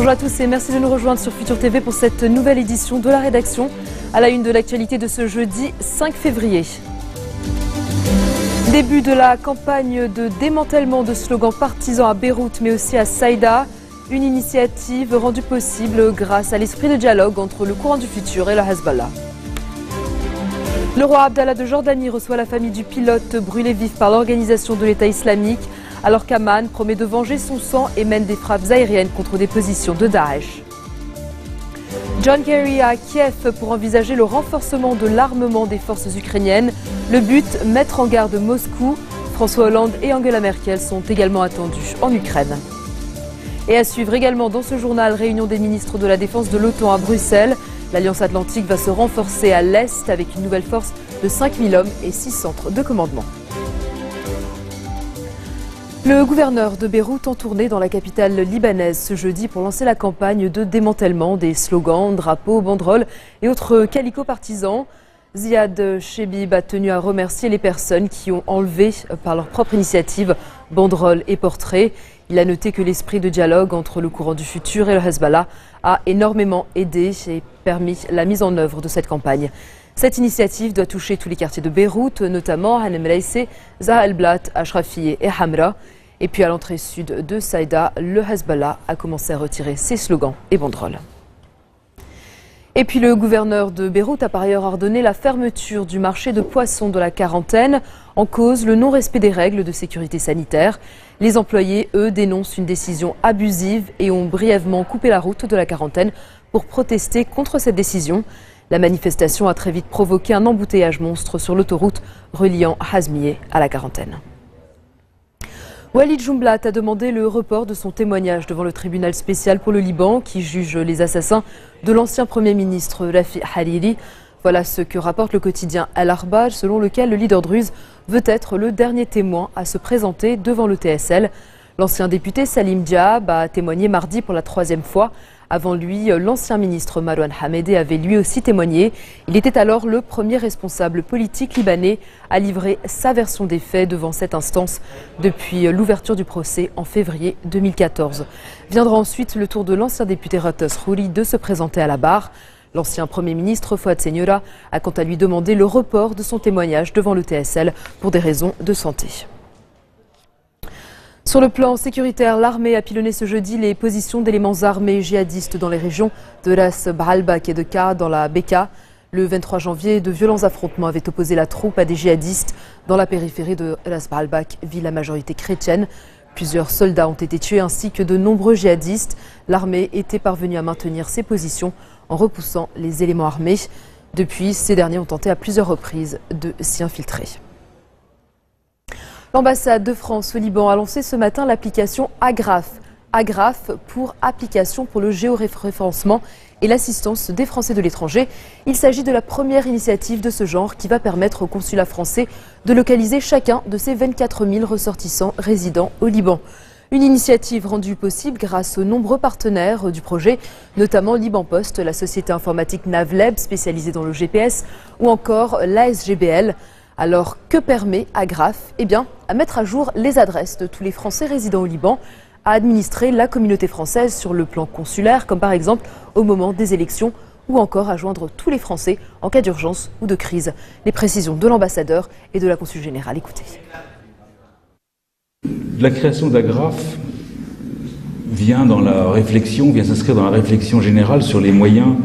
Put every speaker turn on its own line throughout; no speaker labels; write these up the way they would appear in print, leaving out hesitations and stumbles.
Bonjour à tous et merci de nous rejoindre sur Futur TV pour cette nouvelle édition de la rédaction. À la une de l'actualité de ce jeudi 5 février. Début de la campagne de démantèlement de slogans partisans à Beyrouth mais aussi à Saïda. Une initiative rendue possible grâce à l'esprit de dialogue entre le courant du futur et le Hezbollah. Le roi Abdallah de Jordanie reçoit la famille du pilote brûlé vif par l'organisation de l'État islamique, alors qu'Amman promet de venger son sang et mène des frappes aériennes contre des positions de Daesh. John Kerry à Kiev pour envisager le renforcement de l'armement des forces ukrainiennes. Le but, mettre en garde Moscou. François Hollande et Angela Merkel sont également attendus en Ukraine. Et à suivre également dans ce journal, réunion des ministres de la Défense de l'OTAN à Bruxelles. L'Alliance Atlantique va se renforcer à l'Est avec une nouvelle force de 5000 hommes et 6 centres de commandement. Le gouverneur de Beyrouth en tournée dans la capitale libanaise ce jeudi pour lancer la campagne de démantèlement des slogans, drapeaux, banderoles et autres calicots partisans. Ziad Chebib a tenu à remercier les personnes qui ont enlevé par leur propre initiative banderoles et portraits. Il a noté que l'esprit de dialogue entre le courant du futur et le Hezbollah a énormément aidé et permis la mise en œuvre de cette campagne. Cette initiative doit toucher tous les quartiers de Beyrouth, notamment Hanem Reissé, Zaha El-Blat, Ashrafieh et Hamra. Et puis à l'entrée sud de Saïda, le Hezbollah a commencé à retirer ses slogans et banderoles. Et puis le gouverneur de Beyrouth a par ailleurs ordonné la fermeture du marché de poissons de la quarantaine, en cause le non-respect des règles de sécurité sanitaire. Les employés, eux, dénoncent une décision abusive et ont brièvement coupé la route de la quarantaine pour protester contre cette décision. La manifestation a très vite provoqué un embouteillage monstre sur l'autoroute reliant Hazmieh à la quarantaine. Walid Jumblat a demandé le report de son témoignage devant le tribunal spécial pour le Liban qui juge les assassins de l'ancien Premier ministre Rafiq Hariri. Voilà ce que rapporte le quotidien Al-Akhbar, selon lequel le leader druze veut être le dernier témoin à se présenter devant le TSL. L'ancien député Salim Diab a témoigné mardi pour la 3e fois. Avant lui, l'ancien ministre Marwan Hamedeh avait lui aussi témoigné. Il était alors le premier responsable politique libanais à livrer sa version des faits devant cette instance depuis l'ouverture du procès en février 2014. Viendra ensuite le tour de l'ancien député Ratas Khouri de se présenter à la barre. L'ancien Premier ministre Fouad Seniora a quant à lui demandé le report de son témoignage devant le TSL pour des raisons de santé. Sur le plan sécuritaire, l'armée a pilonné ce jeudi les positions d'éléments armés djihadistes dans les régions de Ras Baalbek et de Ka dans la Bekaa. Le 23 janvier, de violents affrontements avaient opposé la troupe à des djihadistes dans la périphérie de Ras Baalbek, ville à majorité chrétienne. Plusieurs soldats ont été tués ainsi que de nombreux djihadistes. L'armée était parvenue à maintenir ses positions en repoussant les éléments armés. Depuis, ces derniers ont tenté à plusieurs reprises de s'y infiltrer. L'ambassade de France au Liban a lancé ce matin l'application Agraf. Agraf pour application pour le géoréférencement et l'assistance des Français de l'étranger. Il s'agit de la première initiative de ce genre qui va permettre au consulat français de localiser chacun de ses 24 000 ressortissants résidant au Liban. Une initiative rendue possible grâce aux nombreux partenaires du projet, notamment Liban Post, la société informatique Navleb spécialisée dans le GPS ou encore l'ASGBL. Alors, que permet Agraf ? Eh bien, à mettre à jour les adresses de tous les Français résidant au Liban, à administrer la communauté française sur le plan consulaire, comme par exemple au moment des élections, ou encore à joindre tous les Français en cas d'urgence ou de crise. Les précisions de l'ambassadeur et de la consul générale. Écoutez.
La création d'Agraf vient s'inscrire dans la réflexion générale sur les moyens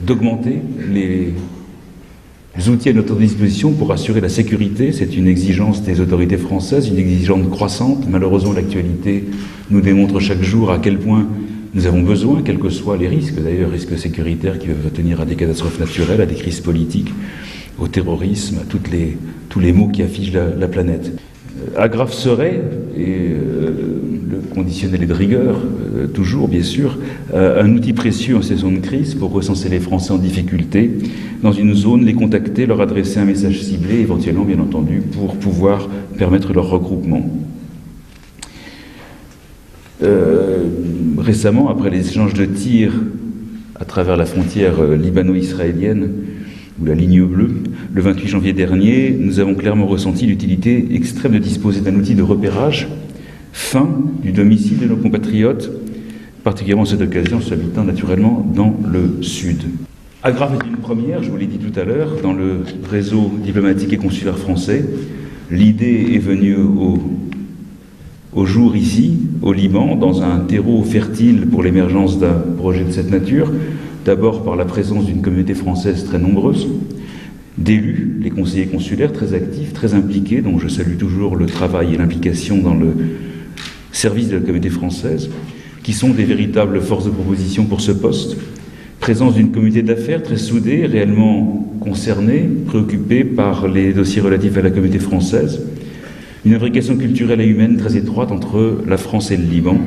d'augmenter les outils à notre disposition pour assurer la sécurité. C'est une exigence des autorités françaises, une exigence croissante. Malheureusement, l'actualité nous démontre chaque jour à quel point nous avons besoin, quels que soient les risques, d'ailleurs risques sécuritaires qui peuvent tenir à des catastrophes naturelles, à des crises politiques, au terrorisme, à tous les maux qui affichent la planète. Agraf serait, et le conditionnel est de rigueur, toujours bien sûr, un outil précieux en saison de crise pour recenser les Français en difficulté dans une zone, les contacter, leur adresser un message ciblé, éventuellement bien entendu, pour pouvoir permettre leur regroupement. Récemment, après les échanges de tirs à travers la frontière libano-israélienne, ou la ligne bleue, le 28 janvier dernier, nous avons clairement ressenti l'utilité extrême de disposer d'un outil de repérage fin du domicile de nos compatriotes particulièrement à cette occasion, habitant naturellement dans le sud. Agraf est une première, je vous l'ai dit tout à l'heure, dans le réseau diplomatique et consulaire français. L'idée est venue au jour ici, au Liban, dans un terreau fertile pour l'émergence d'un projet de cette nature, d'abord par la présence d'une communauté française très nombreuse, d'élus, les conseillers consulaires très actifs, très impliqués, dont je salue toujours le travail et l'implication dans le service de la communauté française, qui sont des véritables forces de proposition pour ce poste, présence d'une communauté d'affaires très soudée, réellement concernée, préoccupée par les dossiers relatifs à la communauté française, une imbrication culturelle et humaine très étroite entre la France et le Liban,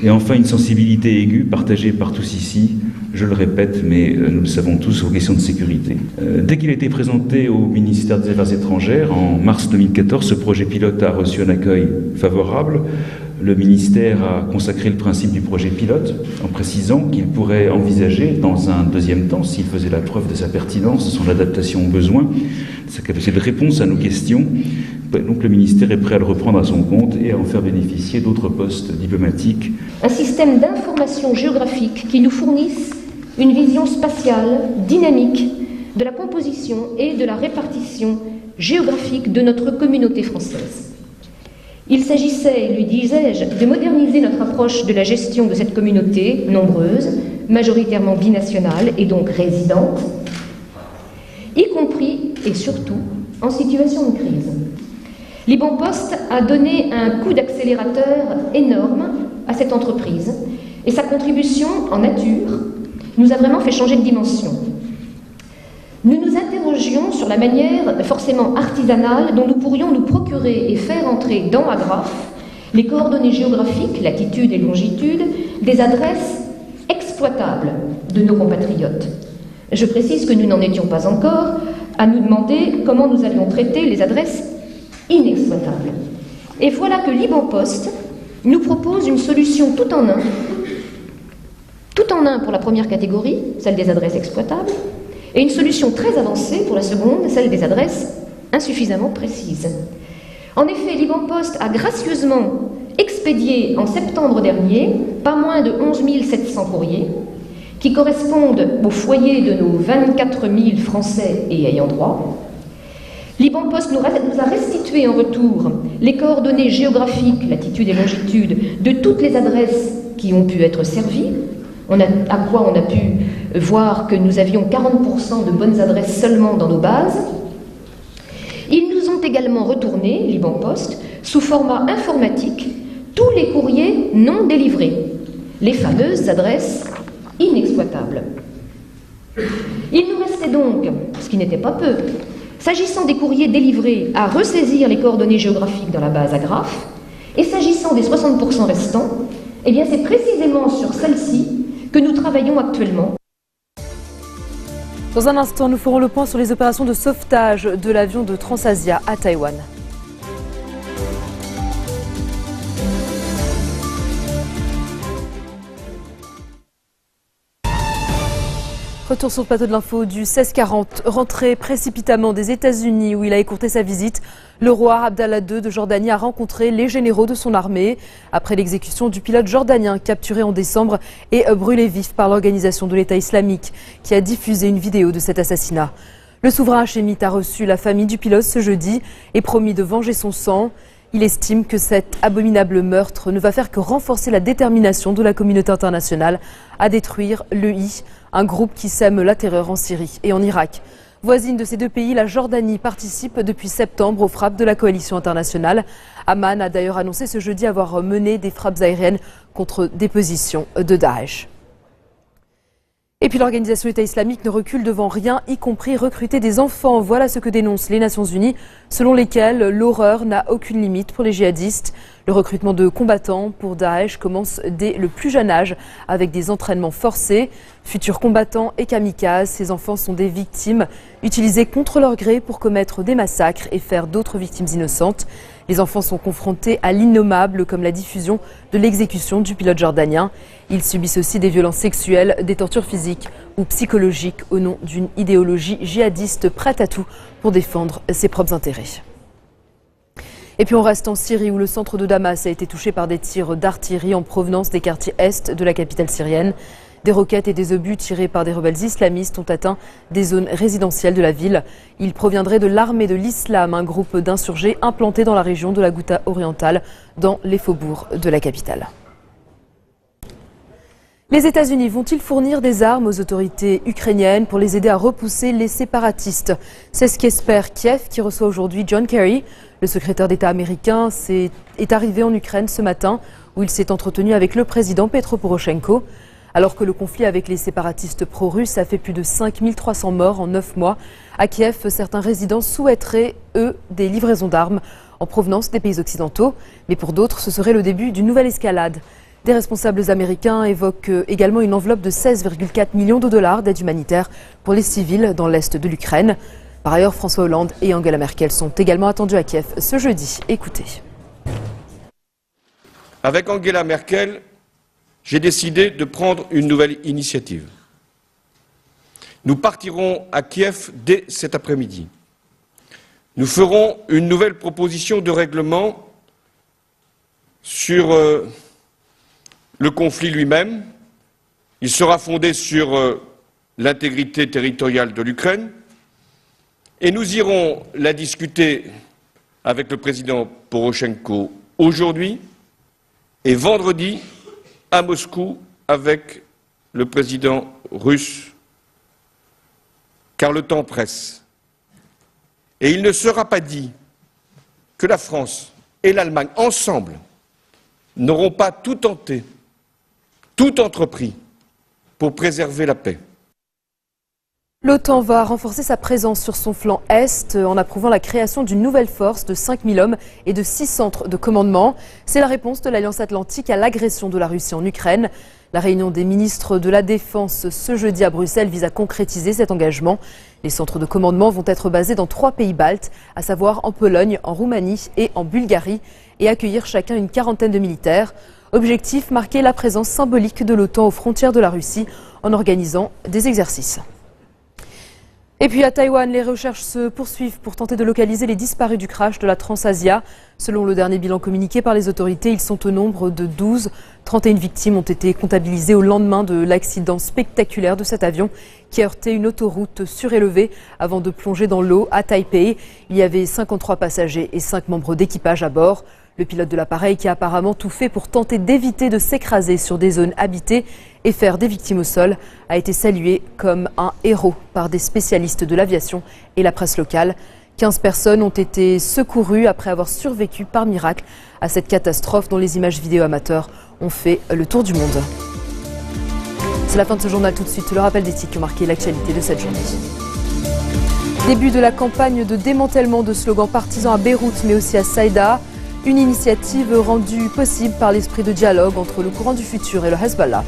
et enfin une sensibilité aiguë partagée par tous ici, je le répète, mais nous le savons tous, aux questions de sécurité. Dès qu'il a été présenté au ministère des Affaires étrangères, en mars 2014, ce projet pilote a reçu un accueil favorable. Le ministère a consacré le principe du projet pilote en précisant qu'il pourrait envisager, dans un deuxième temps, s'il faisait la preuve de sa pertinence, de son adaptation aux besoins, de sa capacité de réponse à nos questions. Donc le ministère est prêt à le reprendre à son compte et à en faire bénéficier d'autres postes diplomatiques.
Un système d'information géographique qui nous fournisse une vision spatiale, dynamique, de la composition et de la répartition géographique de notre communauté française. Il s'agissait, lui disais-je, de moderniser notre approche de la gestion de cette communauté nombreuse, majoritairement binationale et donc résidente, y compris et surtout en situation de crise. Liban Post a donné un coup d'accélérateur énorme à cette entreprise et sa contribution en nature nous a vraiment fait changer de dimension. Nous nous interrogions sur la manière forcément artisanale dont nous pourrions nous procurer et faire entrer dans Agraf les coordonnées géographiques, latitude et longitude, des adresses exploitables de nos compatriotes. Je précise que nous n'en étions pas encore à nous demander comment nous allions traiter les adresses inexploitables. Et voilà que Liban Post nous propose une solution tout en un pour la première catégorie, celle des adresses exploitables, et une solution très avancée pour la seconde, celle des adresses insuffisamment précises. En effet, Liban Post a gracieusement expédié en septembre dernier pas moins de 11 700 courriers qui correspondent au foyer de nos 24 000 Français et ayants droit. Liban Post nous a restitué en retour les coordonnées géographiques, latitude et longitude, de toutes les adresses qui ont pu être servies, à quoi on a pu voir que nous avions 40% de bonnes adresses seulement dans nos bases. Ils nous ont également retourné, Liban Post, sous format informatique, tous les courriers non délivrés, les fameuses adresses inexploitables. Il nous restait donc, ce qui n'était pas peu, s'agissant des courriers délivrés, à ressaisir les coordonnées géographiques dans la base Agraf, et s'agissant des 60% restants, eh bien c'est précisément sur celle-ci que nous travaillons actuellement.
Dans un instant, nous ferons le point sur les opérations de sauvetage de l'avion de Transasia à Taïwan. Retour sur le plateau de l'info du 1640. Rentré précipitamment des États-Unis où il a écourté sa visite, le roi Abdallah II de Jordanie a rencontré les généraux de son armée après l'exécution du pilote jordanien capturé en décembre et brûlé vif par l'organisation de l'État islamique qui a diffusé une vidéo de cet assassinat. Le souverain hachémite a reçu la famille du pilote ce jeudi et promis de venger son sang. Il estime que cet abominable meurtre ne va faire que renforcer la détermination de la communauté internationale à détruire l'EI, un groupe qui sème la terreur en Syrie et en Irak. Voisine de ces deux pays, la Jordanie participe depuis septembre aux frappes de la coalition internationale. Amman a d'ailleurs annoncé ce jeudi avoir mené des frappes aériennes contre des positions de Daesh. Et puis l'organisation État islamique ne recule devant rien, y compris recruter des enfants. Voilà ce que dénoncent les Nations Unies, selon lesquelles l'horreur n'a aucune limite pour les djihadistes. Le recrutement de combattants pour Daesh commence dès le plus jeune âge, avec des entraînements forcés. Futurs combattants et kamikazes, ces enfants sont des victimes utilisées contre leur gré pour commettre des massacres et faire d'autres victimes innocentes. Les enfants sont confrontés à l'innommable, comme la diffusion de l'exécution du pilote jordanien. Ils subissent aussi des violences sexuelles, des tortures physiques ou psychologiques au nom d'une idéologie djihadiste prête à tout pour défendre ses propres intérêts. Et puis on reste en Syrie où le centre de Damas a été touché par des tirs d'artillerie en provenance des quartiers est de la capitale syrienne. Des roquettes et des obus tirés par des rebelles islamistes ont atteint des zones résidentielles de la ville. Ils proviendraient de l'armée de l'islam, un groupe d'insurgés implanté dans la région de la Ghouta orientale, dans les faubourgs de la capitale. Les États-Unis vont-ils fournir des armes aux autorités ukrainiennes pour les aider à repousser les séparatistes? C'est ce qu'espère Kiev, qui reçoit aujourd'hui John Kerry. Le secrétaire d'État américain est arrivé en Ukraine ce matin, où il s'est entretenu avec le président Petro Poroshenko. Alors que le conflit avec les séparatistes pro-russes a fait plus de 5300 morts en 9 mois, à Kiev, certains résidents souhaiteraient, eux, des livraisons d'armes en provenance des pays occidentaux. Mais pour d'autres, ce serait le début d'une nouvelle escalade. Des responsables américains évoquent également une enveloppe de 16,4 millions de dollars d'aide humanitaire pour les civils dans l'est de l'Ukraine. Par ailleurs, François Hollande et Angela Merkel sont également attendus à Kiev ce jeudi. Écoutez.
Avec Angela Merkel, j'ai décidé de prendre une nouvelle initiative. Nous partirons à Kiev dès cet après-midi. Nous ferons une nouvelle proposition de règlement sur le conflit lui-même. Il sera fondé sur l'intégrité territoriale de l'Ukraine et nous irons la discuter avec le président Poroshenko aujourd'hui et vendredi à Moscou avec le président russe, car le temps presse. Et il ne sera pas dit que la France et l'Allemagne, ensemble, n'auront pas tout tenté, tout entrepris pour préserver la paix.
L'OTAN va renforcer sa présence sur son flanc Est en approuvant la création d'une nouvelle force de 5000 hommes et de 6 centres de commandement. C'est la réponse de l'Alliance Atlantique à l'agression de la Russie en Ukraine. La réunion des ministres de la Défense ce jeudi à Bruxelles vise à concrétiser cet engagement. Les centres de commandement vont être basés dans 3 pays baltes, à savoir en Pologne, en Roumanie et en Bulgarie, et accueillir chacun une quarantaine de militaires. Objectif, marquer la présence symbolique de l'OTAN aux frontières de la Russie en organisant des exercices. Et puis à Taïwan, les recherches se poursuivent pour tenter de localiser les disparus du crash de la Transasia. Selon le dernier bilan communiqué par les autorités, ils sont au nombre de 12. 31 victimes ont été comptabilisées au lendemain de l'accident spectaculaire de cet avion qui a heurté une autoroute surélevée avant de plonger dans l'eau à Taipei. Il y avait 53 passagers et 5 membres d'équipage à bord. Le pilote de l'appareil, qui a apparemment tout fait pour tenter d'éviter de s'écraser sur des zones habitées et faire des victimes au sol, a été salué comme un héros par des spécialistes de l'aviation et la presse locale. 15 personnes ont été secourues après avoir survécu par miracle à cette catastrophe dont les images vidéo amateurs ont fait le tour du monde. C'est la fin de ce journal. Tout de suite, le rappel des titres qui ont marqué l'actualité de cette journée. Début de la campagne de démantèlement de slogans partisans à Beyrouth, mais aussi à Saïda. Une initiative rendue possible par l'esprit de dialogue entre le courant du futur et le Hezbollah.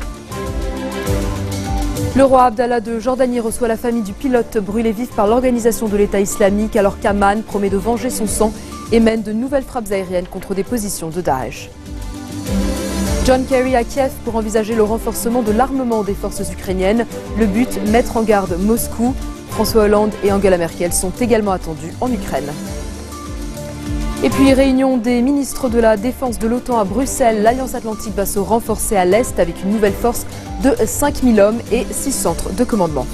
Le roi Abdallah de Jordanie reçoit la famille du pilote brûlé vif par l'organisation de l'État islamique, alors qu'Amman promet de venger son sang et mène de nouvelles frappes aériennes contre des positions de Daesh. John Kerry à Kiev pour envisager le renforcement de l'armement des forces ukrainiennes. Le but, mettre en garde Moscou. François Hollande et Angela Merkel sont également attendus en Ukraine. Et puis, réunion des ministres de la Défense de l'OTAN à Bruxelles. L'Alliance Atlantique va se renforcer à l'Est avec une nouvelle force de 5000 hommes et 6 centres de commandement.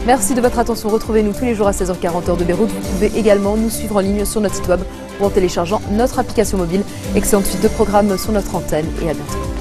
Merci de votre attention. Retrouvez-nous tous les jours à 16h40 heure de Beyrouth. Vous pouvez également nous suivre en ligne sur notre site web ou en téléchargeant notre application mobile. Excellente suite de programmes sur notre antenne et à bientôt.